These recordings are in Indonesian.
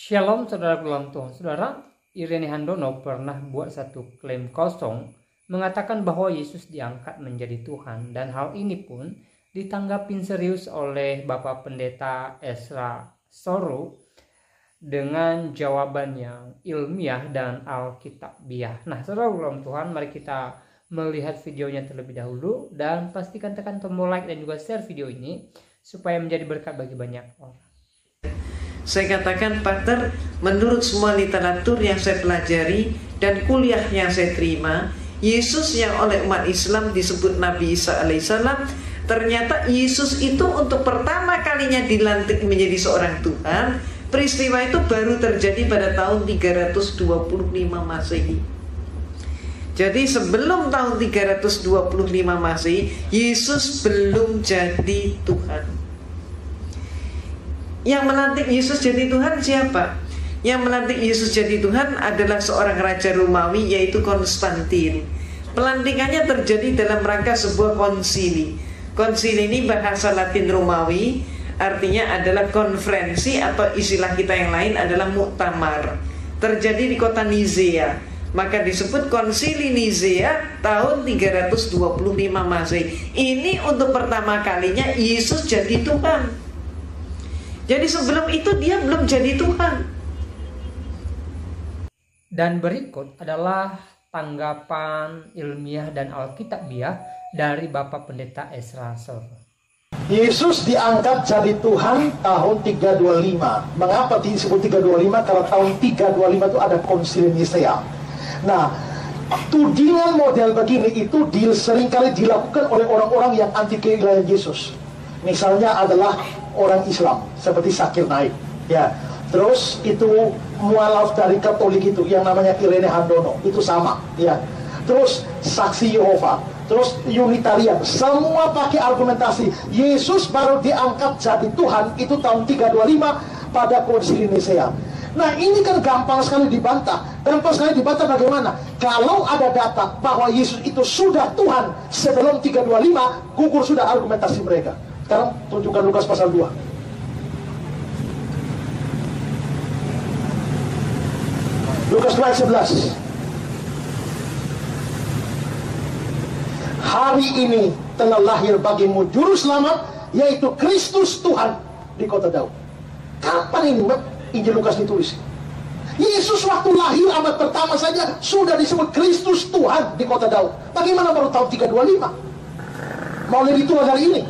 Shalom saudara dalam Tuhan. Saudara, Irene Handono pernah buat satu klaim kosong mengatakan bahwa Yesus diangkat menjadi Tuhan, dan hal ini pun ditanggapin serius oleh Bapak Pendeta Ezra Soro dengan jawaban yang ilmiah dan alkitabiah. Nah, saudara dalam Tuhan, mari kita melihat videonya terlebih dahulu dan pastikan tekan tombol like dan juga share video ini supaya menjadi berkat bagi banyak orang. Saya katakan, Pater, menurut semua literatur yang saya pelajari dan kuliah yang saya terima, Yesus yang oleh umat Islam disebut Nabi Isa alaihissalam, ternyata Yesus itu untuk pertama kalinya dilantik menjadi seorang Tuhan. Peristiwa itu baru terjadi pada tahun 325 Masehi. Jadi sebelum tahun 325 Masehi, Yesus belum jadi Tuhan. Yang melantik Yesus jadi Tuhan siapa? Yang melantik Yesus jadi Tuhan adalah seorang raja Romawi, yaitu Konstantin. Pelantikannya terjadi dalam rangka sebuah konsili. Konsili ini bahasa Latin Romawi, artinya adalah konferensi, atau istilah kita yang lain adalah muktamar. Terjadi di kota Nizea, maka disebut konsili Nizea tahun 325 Masehi. Ini untuk pertama kalinya Yesus jadi Tuhan. Jadi sebelum itu dia belum jadi Tuhan. Dan berikut adalah tanggapan ilmiah dan alkitabiah dari Bapak Pendeta Ezra Soro. Yesus diangkat jadi Tuhan tahun 325. Mengapa disebut 325? Karena tahun 325 itu ada konsili Nisea. Nah, tudingan model begini itu seringkali dilakukan oleh orang-orang yang anti keilahian Yesus. Misalnya adalah orang Islam seperti Zakir Naik, ya. Terus itu mualaf dari Katolik itu yang namanya Irene Handono, itu sama, ya. Terus Saksi Yehova, terus Unitarian, semua pakai argumentasi Yesus baru diangkat jadi Tuhan itu tahun 325 pada konsili Nisea. Nah, ini kan gampang sekali dibantah. Gampang sekali dibantah bagaimana? Kalau ada data bahwa Yesus itu sudah Tuhan sebelum 325, gugur sudah argumentasi mereka. Sekarang tunjukkan Lukas pasal 2. Lukas 2 ayat 11. Hari ini telah lahir bagimu juru selamat, yaitu Kristus Tuhan di kota Daud. Kapan ini Injil Lukas ditulis? Yesus waktu lahir abad pertama saja sudah disebut Kristus Tuhan di kota Daud. Bagaimana baru tahun 325? Mau lebih tua dari ini?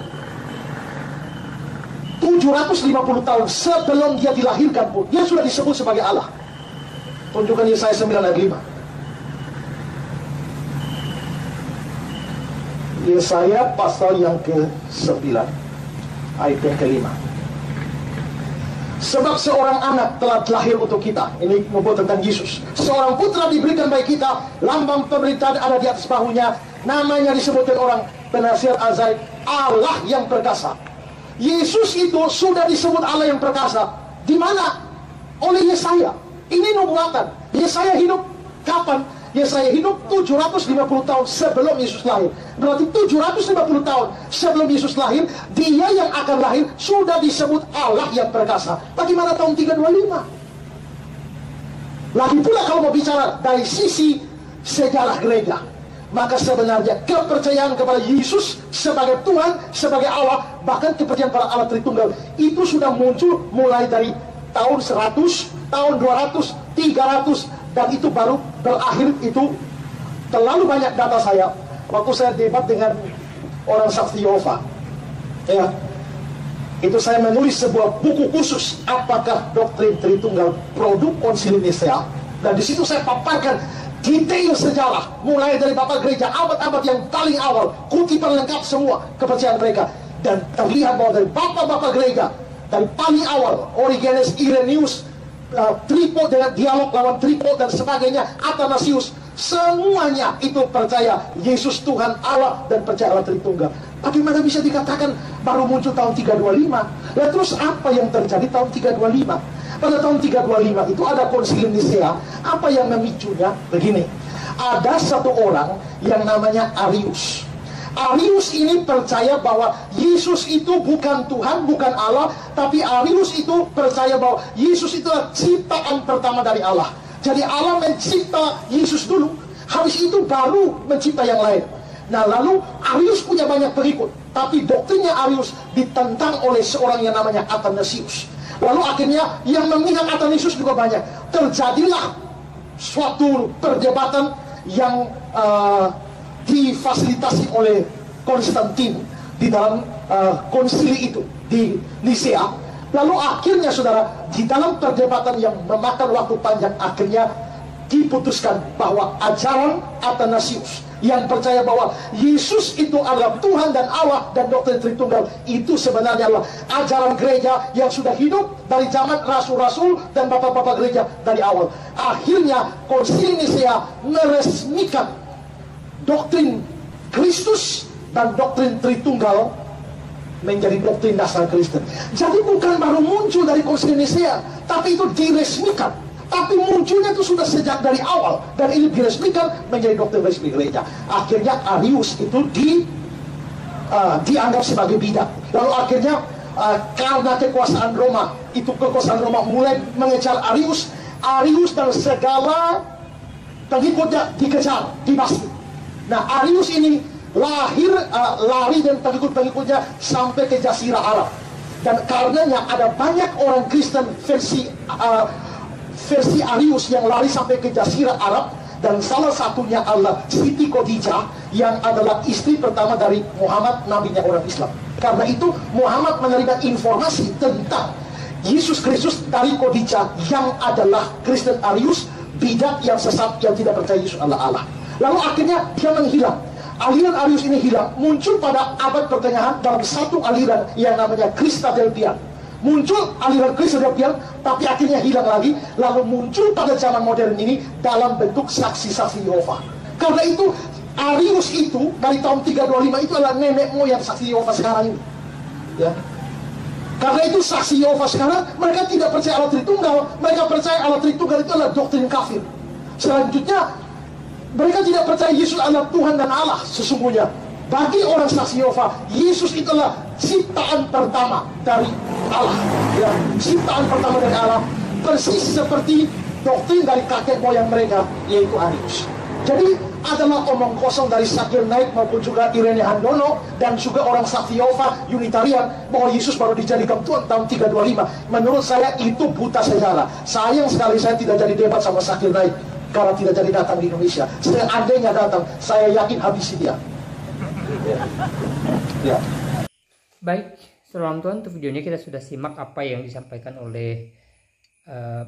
750 tahun sebelum dia dilahirkan pun dia sudah disebut sebagai Allah. Tunjukkan Yesaya 9 ayat 5. Yesaya pasal yang ke-9 ayat yang ke-5. Sebab seorang anak telah lahir untuk kita. Ini membuat tentang Yesus. Seorang putra diberikan bagi kita, lambang pemerintahan ada di atas bahunya, namanya disebutkan orang penasihat ajaib, Allah yang perkasa. Yesus itu sudah disebut Allah yang perkasa. Di mana? Oleh Yesaya. Ini nubuatan. Yesaya hidup kapan? Yesaya hidup 750 tahun sebelum Yesus lahir. Berarti 750 tahun sebelum Yesus lahir, dia yang akan lahir sudah disebut Allah yang perkasa. Bagaimana tahun 325? Lagi pula kalau mau bicara dari sisi sejarah gereja, maka sebenarnya kepercayaan kepada Yesus sebagai Tuhan, sebagai Allah, bahkan kepercayaan pada Allah Tritunggal itu sudah muncul mulai dari tahun 100, tahun 200, 300, dan itu baru berakhir. Itu terlalu banyak data saya waktu saya debat dengan orang Saksi Yehova, ya. Itu saya menulis sebuah buku khusus, apakah doktrin Tritunggal produk konsili Nisea, dan di situ saya paparkan detail sejarah mulai dari bapak gereja abad-abad yang paling awal, kutipan lengkap semua kepercayaan mereka, dan terlihat bahwa dari bapak-bapak gereja dari paling awal, Origenes, Irenaeus, Tripod dengan dialog lawan Tripod dan sebagainya, Athanasius, semuanya itu percaya Yesus Tuhan Allah dan percaya Allah Tritunggal. Bagaimana bisa dikatakan baru muncul tahun 325? Lalu terus apa yang terjadi tahun 325? Pada tahun 325 itu ada konsili Nisea. Apa yang memicunya? Begini, ada satu orang yang namanya Arius. Arius ini percaya bahwa Yesus itu bukan Tuhan, bukan Allah, tapi Arius itu percaya bahwa Yesus itu adalah ciptaan pertama dari Allah. Jadi Allah mencipta Yesus dulu, habis itu baru mencipta yang lain. Nah, lalu Arius punya banyak pengikut, tapi doktrinnya Arius ditentang oleh seorang yang namanya Athanasius. Lalu akhirnya yang memihak Athanasius juga banyak. Terjadilah suatu perdebatan yang difasilitasi oleh Konstantin di dalam konsili itu di Nisea. Lalu akhirnya saudara, di dalam perdebatan yang memakan waktu panjang, akhirnya diputuskan bahwa ajaran Athanasius yang percaya bahwa Yesus itu adalah Tuhan dan Allah dan doktrin Tritunggal, itu sebenarnya adalah ajaran gereja yang sudah hidup dari zaman rasul-rasul dan bapak-bapak gereja dari awal. Akhirnya konsili Nisea meresmikan doktrin Kristus dan doktrin Tritunggal menjadi doktrin dasar Kristen. Jadi bukan baru muncul dari konsili Nisea, tapi itu diresmikan. Tapi munculnya itu sudah sejak dari awal, dan ini diresmikan menjadi doktrin resmi gereja. Akhirnya Arius itu dianggap sebagai bidat. Lalu akhirnya karena kekuasaan Roma mulai mengejar Arius dan segala pengikutnya dikejar, dibasmi. Nah, Arius ini lari dan pengikut-pengikutnya sampai ke Jazirah Arab. Dan karenanya ada banyak orang Kristen versi Arius yang lari sampai ke Jazirah Arab, dan salah satunya adalah Siti Khadijah yang adalah istri pertama dari Muhammad, nabinya orang Islam. Karena itu Muhammad menerima informasi tentang Yesus Kristus dari Khadijah yang adalah Kristen Arius, bidat yang sesat yang tidak percaya Yesus adalah Allah. Lalu akhirnya dia menghilang. Aliran Arius ini hilang, muncul pada abad pertengahan dalam satu aliran yang namanya Kristadelfian. Muncul aliran Kristadelfian, tapi akhirnya hilang lagi. Lalu muncul pada zaman modern ini dalam bentuk saksi-saksi Yehova. Karena itu Arius itu dari tahun 325 itu adalah nenek moyang saksi Yehova sekarang ini. Ya. Karena itu saksi Yehova sekarang mereka tidak percaya Allah Tritunggal. Mereka percaya Allah Tritunggal itu adalah doktrin kafir. Selanjutnya mereka tidak percaya Yesus adalah Tuhan dan Allah sesungguhnya. Bagi orang saksi Yehova, Yesus itulah ciptaan pertama dari Allah, ya, ciptaan pertama dari Allah, persis seperti doktrin dari kakek moyang mereka, yaitu Arius. Jadi adalah omong kosong dari Zakir Naik maupun juga Irene Handono dan juga orang saksi Yehova Unitarian bahwa Yesus baru dijadikan Tuhan tahun 325. Menurut saya itu buta sejarah. Sayang sekali saya tidak jadi debat sama Zakir Naik karena tidak jadi datang di Indonesia. Seandainya datang, saya yakin habisi dia. Ya. Baik, saudara Tuhan, untuk videonya kita sudah simak apa yang disampaikan oleh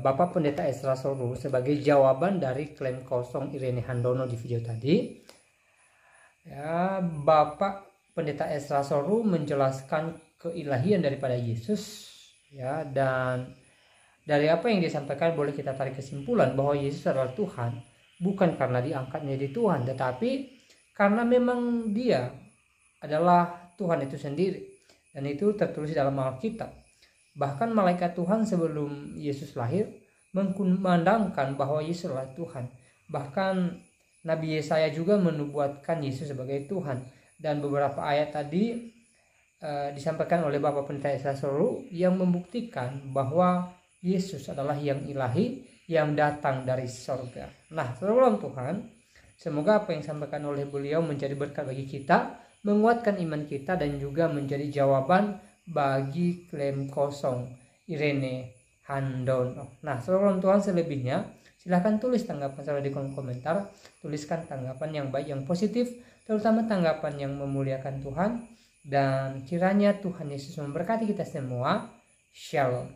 Bapak Pendeta Ezra Soru sebagai jawaban dari klaim kosong Irene Handono di video tadi. Ya, Bapak Pendeta Ezra Soru menjelaskan keilahian daripada Yesus, ya, dan dari apa yang disampaikan boleh kita tarik kesimpulan bahwa Yesus adalah Tuhan bukan karena diangkat menjadi Tuhan, tetapi karena memang dia adalah Tuhan itu sendiri. Dan itu tertulis dalam Alkitab. Bahkan malaikat Tuhan sebelum Yesus lahir mengkumandangkan bahwa Yesus adalah Tuhan. Bahkan Nabi Yesaya juga menubuatkan Yesus sebagai Tuhan. Dan beberapa ayat tadi disampaikan oleh Bapak Pendeta Ezra Soru yang membuktikan bahwa Yesus adalah yang ilahi yang datang dari sorga. Nah, saudara Tuhan, semoga apa yang disampaikan oleh beliau menjadi berkat bagi kita, menguatkan iman kita, dan juga menjadi jawaban bagi klaim kosong Irene Handono. Nah, saudara Tuhan, selebihnya silahkan tulis tanggapan saudara di kolom komentar. Tuliskan tanggapan yang baik, yang positif, terutama tanggapan yang memuliakan Tuhan. Dan kiranya Tuhan Yesus memberkati kita semua. Shalom.